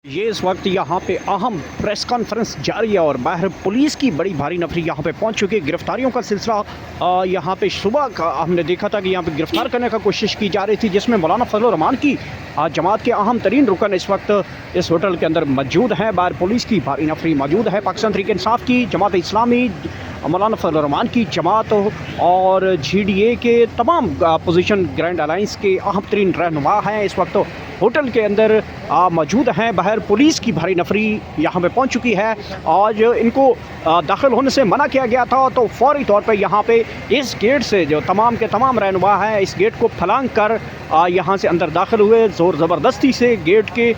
ये इस वक्त यहाँ पे अहम प्रेस कॉन्फ्रेंस जारी है और बाहर पुलिस की बड़ी भारी नफरी यहाँ पे पहुँच चुकी है। गिरफ्तारियों का सिलसिला यहाँ पे सुबह का हमने देखा था कि यहाँ पे गिरफ्तार करने का कोशिश की जा रही थी, जिसमें मौलाना फजल रहमान की जमात के अहम तरीन रुकन इस वक्त इस होटल के अंदर मौजूद हैं। बाहर पुलिस की भारी नफरी मौजूद है। पाकिस्तान तहरीक इंसाफ की जमात इस्लामी, मौलाना फजल रहमान की जमात और GDA के तमाम अपोजिशन ग्रैंड अलायंस के अहम तरीन रहनुमा हैं इस वक्त होटल के अंदर मौजूद हैं। बाहर पुलिस की भारी नफरी यहाँ पे पहुँच चुकी है और इनको दाखिल होने से मना किया गया था, तो फौरी तौर पे यहाँ पे इस गेट से जो तमाम के तमाम रहनुमा हैं इस गेट को फलांग कर यहाँ से अंदर दाखिल हुए। ज़ोर ज़बरदस्ती से गेट के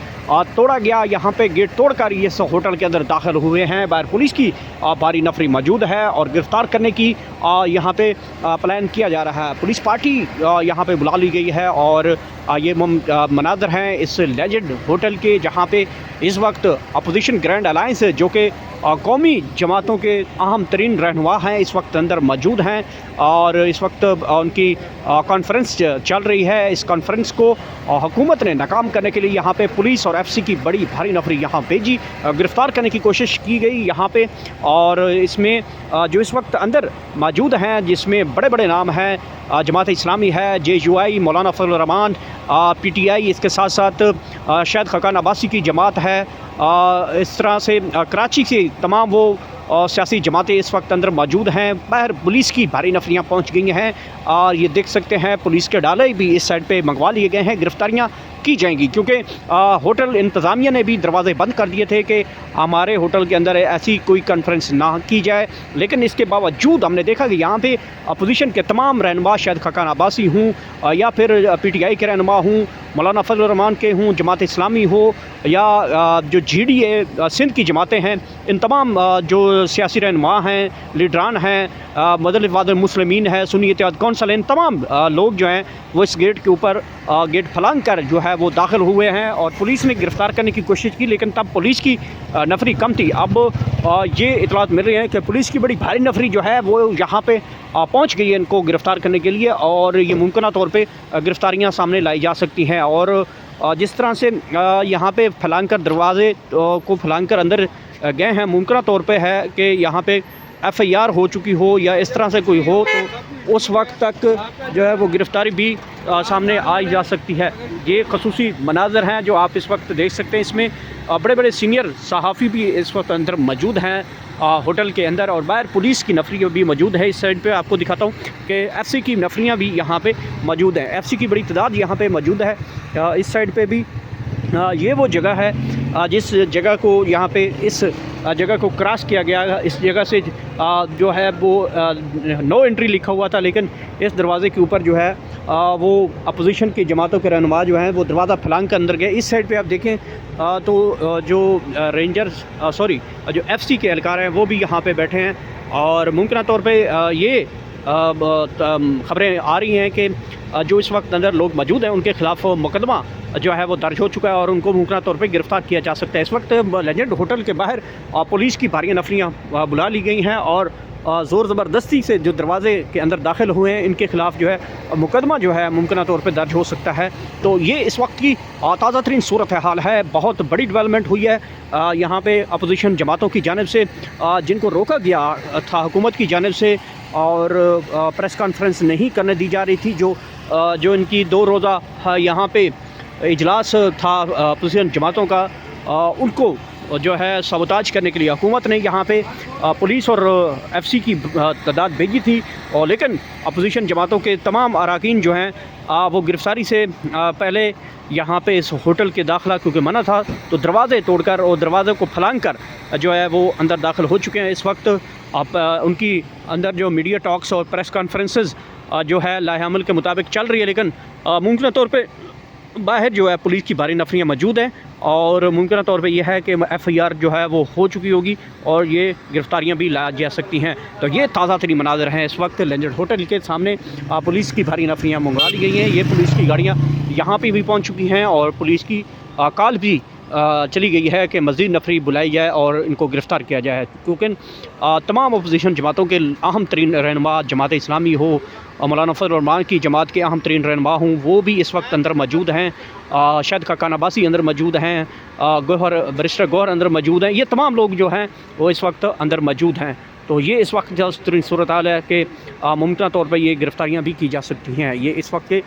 तोड़ा गया। यहाँ पे गेट तोड़कर ये होटल के अंदर दाखिल हुए हैं। बाहर पुलिस की भारी नफरी मौजूद है और गिरफ़्तार करने की यहाँ पे प्लान किया जा रहा है। पुलिस पार्टी यहाँ पे बुला ली गई है और ये मनाज़र हैं इस लेजेंड होटल के, जहाँ पे इस वक्त अपोजिशन ग्रैंड अलायंस जो कि कौमी जमातों के अहम तरीन रहनुमा हैं इस वक्त अंदर मौजूद हैं और इस वक्त उनकी कॉन्फ्रेंस चल रही है। इस कॉन्फ्रेंस को हुकूमत ने नाकाम करने के लिए यहाँ पे पुलिस और FC की बड़ी भारी नफरी यहाँ भेजी। गिरफ़्तार करने की कोशिश की गई यहाँ पे और इसमें जो इस वक्त अंदर मौजूद हैं जिसमें बड़े बड़े नाम हैं, जमात इस्लामी है, JUI, मौलाना फजल रहमान, PTI, इसके साथ साथ शायद खकान अब्बासी की जमात है। इस तरह से कराची से तमाम वो सियासी जमातें इस वक्त अंदर मौजूद हैं। बाहर पुलिस की भारी नफरियाँ पहुँच गई हैं और ये देख सकते हैं पुलिस के डाले भी इस साइड पे मंगवा लिए गए हैं। गिरफ्तारियाँ की जाएंगी क्योंकि होटल इंतज़ामिया ने भी दरवाज़े बंद कर दिए थे कि हमारे होटल के अंदर ऐसी कोई कॉन्फ्रेंस ना की जाए, लेकिन इसके बावजूद हमने देखा कि यहाँ पे अपोजिशन के तमाम रहनुमा, शायद खकान अब्बासी हूँ या फिर PTI के रहनुमा हूँ, मौलाना फजल रहमान के हूँ, जमात इस्लामी हो या जो GDA सिंध की जमातें हैं, इन तमाम जो सियासी रहनुमा हैं, लीडरान हैं, मदल वादल मुस्लिमीन है, सुन्नी इत्तेहाद कौंसिल, इन तमाम लोग जो हैं वो इस गेट के ऊपर गेट फलांग कर जो है वो दाखिल हुए हैं और पुलिस ने गिरफ़्तार करने की कोशिश की, लेकिन तब पुलिस की नफरी कम थी। अब ये इतलात मिल रही है कि पुलिस की बड़ी भारी नफरी जो है वो यहाँ पे पहुँच गई है इनको गिरफ़्तार करने के लिए और ये मुमकिन तौर पे गिरफ़्तारियाँ सामने लाई जा सकती हैं। और जिस तरह से यहाँ पे फलांग कर दरवाज़े को फलांग कर अंदर गए हैं, मुमकिन तौर पे है कि यहाँ पे FIR हो चुकी हो या इस तरह से कोई हो, तो उस वक्त तक जो है वो गिरफ़्तारी भी सामने आई जा सकती है। ये खसूसी मनाज़र हैं जो आप इस वक्त देख सकते हैं। इसमें बड़े बड़े सीनियर सहाफ़ी भी इस वक्त अंदर मौजूद हैं होटल के अंदर और बाहर पुलिस की नफरी भी मौजूद है। इस साइड पे आपको दिखाता हूँ कि FC की नफरियाँ भी यहाँ पे मौजूद हैं। FC की बड़ी तादाद यहाँ पे मौजूद है। इस साइड पे भी ये वो जगह है जिस जगह को यहाँ पे इस जगह को क्रॉस किया गया। इस जगह से जो है वो नो एंट्री लिखा हुआ था, लेकिन इस दरवाज़े के ऊपर जो है वो अपोजिशन की जमातों के रहनुमा जो हैं वो दरवाज़ा फलांग के अंदर गए। इस साइड पे आप देखें तो जो रेंजर्स जो FC के एहलकार हैं वो भी यहाँ पे बैठे हैं और मुमकिन तौर पे ये ख़बरें आ रही हैं कि जो इस वक्त अंदर लोग मौजूद हैं उनके ख़िलाफ़ मुकदमा जो है वो दर्ज हो चुका है और उनको मुमकिन तौर पे गिरफ़्तार किया जा सकता है। इस वक्त लेजेंड होटल के बाहर पुलिस की भारी नफरियाँ बुला ली गई हैं और ज़ोर ज़बरदस्ती से जो दरवाज़े के अंदर दाखिल हुए हैं इनके ख़िलाफ़ जो है मुकदमा जो है मुमकिन तौर पे दर्ज हो सकता है। तो ये इस वक्त की ताज़ा तरीन सूरत हाल है। बहुत बड़ी डेवलपमेंट हुई है यहाँ पे अपोजिशन जमातों की जानिब से, जिनको रोका गया था हुकूमत की जानिब से और प्रेस कॉन्फ्रेंस नहीं करने दी जा रही थी। जो इनकी 2 रोज़ा यहाँ पे इजलास था अपोजिशन जमातों का, उनको जो है सबोताज करने के लिए हुकूमत ने यहाँ पे पुलिस और FC की तादाद भेजी थी और लेकिन अपोजिशन जमातों के तमाम अरकान जो हैं वो गिरफ़्तारी से पहले यहाँ पे इस होटल के दाखिला क्योंकि मना था, तो दरवाज़े तोड़कर और दरवाज़े को फलांग कर जो है वो अंदर दाखिल हो चुके हैं। इस वक्त उनकी अंदर जो मीडिया टॉक्स और प्रेस कॉन्फ्रेंसेस जो है लाहेअमल के मुताबिक चल रही है, लेकिन मुमकिन तौर पे बाहर जो है पुलिस की भारी नफरियाँ मौजूद हैं और मुमकिन तौर पे यह है कि FIR जो है वो हो चुकी होगी और ये गिरफ़्तारियाँ भी ला जा सकती हैं। तो ये ताज़ा तरीन मनाज़र हैं इस वक्त लेजेंड होटल के सामने। पुलिस की भारी नफरियाँ मंगवा ली गई हैं। ये पुलिस की गाड़ियाँ यहाँ पे भी पहुँच चुकी हैं और पुलिस की कॉल भी चली गई है कि मज़ीद नफरी बुलाई जाए और इनको गिरफ़्तार किया जाए, क्योंकि तमाम अपोजिशन जमातों के अहम तरीन रहनुमा, जमात इस्लामी हो, मौलाना फजल रहमान की जमात के अहम तरीन रहनुमा हूँ, वो भी इस वक्त अंदर मौजूद हैं। शायद खाकान अब्बासी अंदर मौजूद हैं, बैरिस्टर गौहर अंदर मौजूद हैं। ये तमाम लोग जो हैं वो इस वक्त अंदर मौजूद हैं। तो ये इस वक्त जो सूरत हाल है कि मुमकिन तौर पर ये गिरफ़्तारियाँ भी की जा सकती हैं। ये इस वक्त के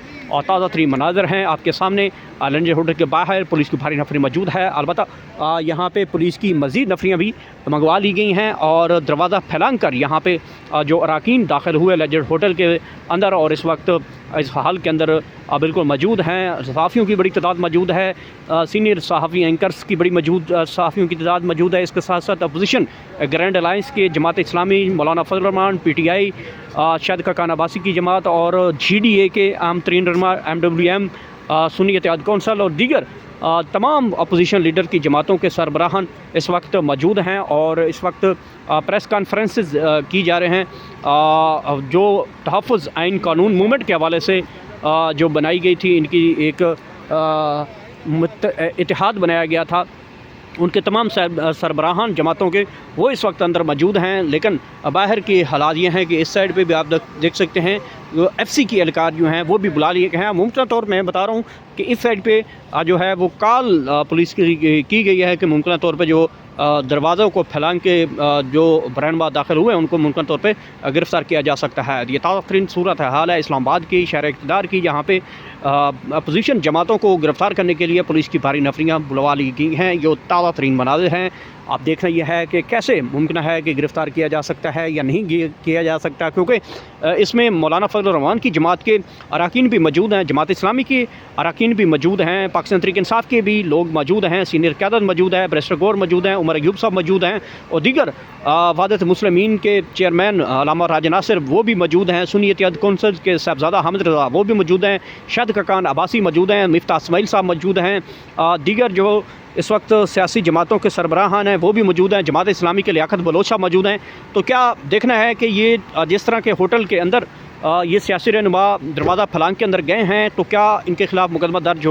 ताज़ा तरीन मनाज़र हैं आपके सामने। लंजर होटल के बाहर पुलिस की भारी नफरी मौजूद है। अलबत्ता यहाँ पे पुलिस की मज़ीद नफरियाँ भी मंगवा ली गई हैं और दरवाज़ा फैलान कर यहाँ पे जो अराकीन दाखिल हुए लंजर होटल के अंदर और इस वक्त इस हाल के अंदर बिल्कुल मौजूद हैं। सहाफ़ियों की बड़ी तादाद मौजूद है, सीनियर सहाफ़ी एंकर्स की बड़ी सहाफ़ियों की तादाद मौजूद है। इसके साथ साथ अपोजिशन ग्रैंड अलायंस के जमात इस्लामी, मौलाना फजल रहमान, PTI, शायद खाकान अब्बासी की जमात और GDA के आम तरीन रहनुमा MWM, सुन्नी इत्तेहाद कौंसल और दीगर तमाम अपोजिशन लीडर की जमातों के सरबराहान इस वक्त मौजूद हैं और इस वक्त प्रेस कॉन्फ्रेंसेस की जा रहे हैं। जो तहफ़्फ़ुज़ आइन कानून मूवमेंट के हवाले से जो बनाई गई थी, इनकी एक इत्तेहाद बनाया गया था, उनके तमाम सरबराहान जमातों के वो इस वक्त अंदर मौजूद हैं। लेकिन बाहर के हालात ये हैं कि इस साइड पे भी आप देख सकते हैं FC की एहलकार जो हैं वो भी बुला लिए गए हैं। मुमकिन तौर पर मैं बता रहा हूँ कि इस साइड पे जो है वो कॉल पुलिस की गई है कि मुमकिन तौर पे जो दरवाज़ों को फैलान के जो रहनुमा दाखिल हुए उनको मुमकिन तौर पे गिरफ़्तार किया जा सकता है। ये ताज़ा तरीन सूरत हाल है इस्लामाबाद की, शहर इक़्तिदार की, जहाँ पे अपोजिशन जमातों को गिरफ़्तार करने के लिए पुलिस की भारी नफरियाँ बुलवा ली गई हैं। जो ताज़ा तरीन मनाज़िर हैं आप देख रहे हैं कि कैसे मुमकिन है कि गिरफ़्तार किया जा सकता है या नहीं किया जा सकता, क्योंकि इसमें मौलाना फजल रहमान की जमात के अराकीन भी मौजूद हैं, जमात इस्लामी के अराकीन भी मौजूद हैं, पाकिस्तान तहरीक इंसाफ के भी लोग मौजूद हैं, सीनियर क़यादत मौजूद है, बैरिस्टर गौहर मौजूद हैं, उमर अयूब साहब मौजूद हैं और दीगर वहदत मुस्लिमीन के चेयरमैन अल्लामा राजा नासिर वो भी मौजूद हैं, सुन्नी इत्तेहाद कौंसल के साहबजादा हामिद रज़ा वो भी मौजूद हैं, शायद खाकान अब्बासी मौजूद हैं, मिफ्ताह इस्माइल साहब मौजूद हैं, दीगर जो इस वक्त सियासी जमातों के सरबराहान हैं वो भी मौजूद हैं, जमात इस्लामी के लियाकत बलोच साहब मौजूद हैं। तो क्या देखना है कि ये जिस तरह के होटल के अंदर ये सियासी रहनुमा दरवाज़ा फैलान के अंदर गए हैं, तो क्या इनके ख़िलाफ़ मुकदमा दर्ज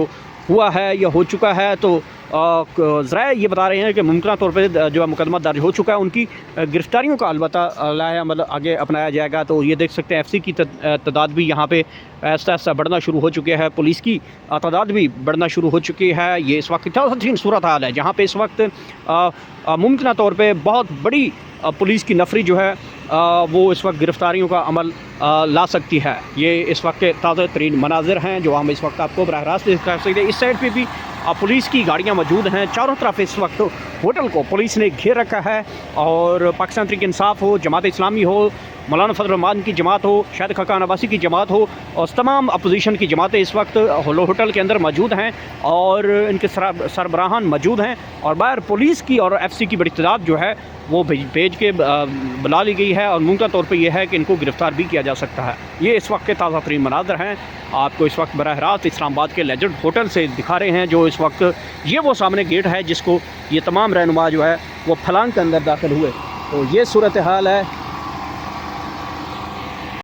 हुआ है या हो चुका है। तो ज़रा ये बता रहे हैं कि मुमकिन तौर पर जो मुकदमा दर्ज हो चुका है उनकी गिरफ़्तारियों का अलबत्ता मतलब आगे अपनाया जाएगा। तो ये देख सकते हैं FC की तादाद भी यहाँ पे ऐसा ऐसा बढ़ना शुरू हो चुकी है, पुलिस की तादाद भी बढ़ना शुरू हो चुकी है। ये इस वक्त क्या सूरत हाल है जहाँ पे इस वक्त मुमकिन तौर पे बहुत बड़ी पुलिस की नफरी जो है वो इस वक्त गिरफ़्तारियों का अमल ला सकती है। ये इस वक्त के ताज़ा तरीन मनाज़िर हैं जो हम इस वक्त आपको बराह रास्त दिखा सकते हैं। इस साइड पे भी पुलिस की गाड़ियाँ मौजूद हैं, चारों तरफ इस वक्त होटल को पुलिस ने घेर रखा है और पाकिस्तान तहरीक इंसाफ हो, जमात इस्लामी हो, मौलाना फजल रहमान की जमात हो, शायद खाकान अब्बासी की जमात हो और तमाम अपोजिशन की जमातें इस वक्त होटल के अंदर मौजूद हैं और इनके सरबराहान मौजूद हैं और बाहर पुलिस की और FC की बड़ी तादाद जो है वो भेज के बुला ली गई है और मुमकिन तौर पर यह है कि इनको गिरफ़्तार भी किया जा सकता है। ये इस वक्त के ताज़ा तरीन मनाज़र हैं, आपको इस वक्त बराह रास्त इस्लामाबाद के लेजेंड होटल से दिखा रहे हैं। जो इस वक्त ये वो सामने गेट है जिसको ये तमाम रहनुमा जो है वो फलांग के अंदर दाखिल हुए। तो ये सूरत हाल है।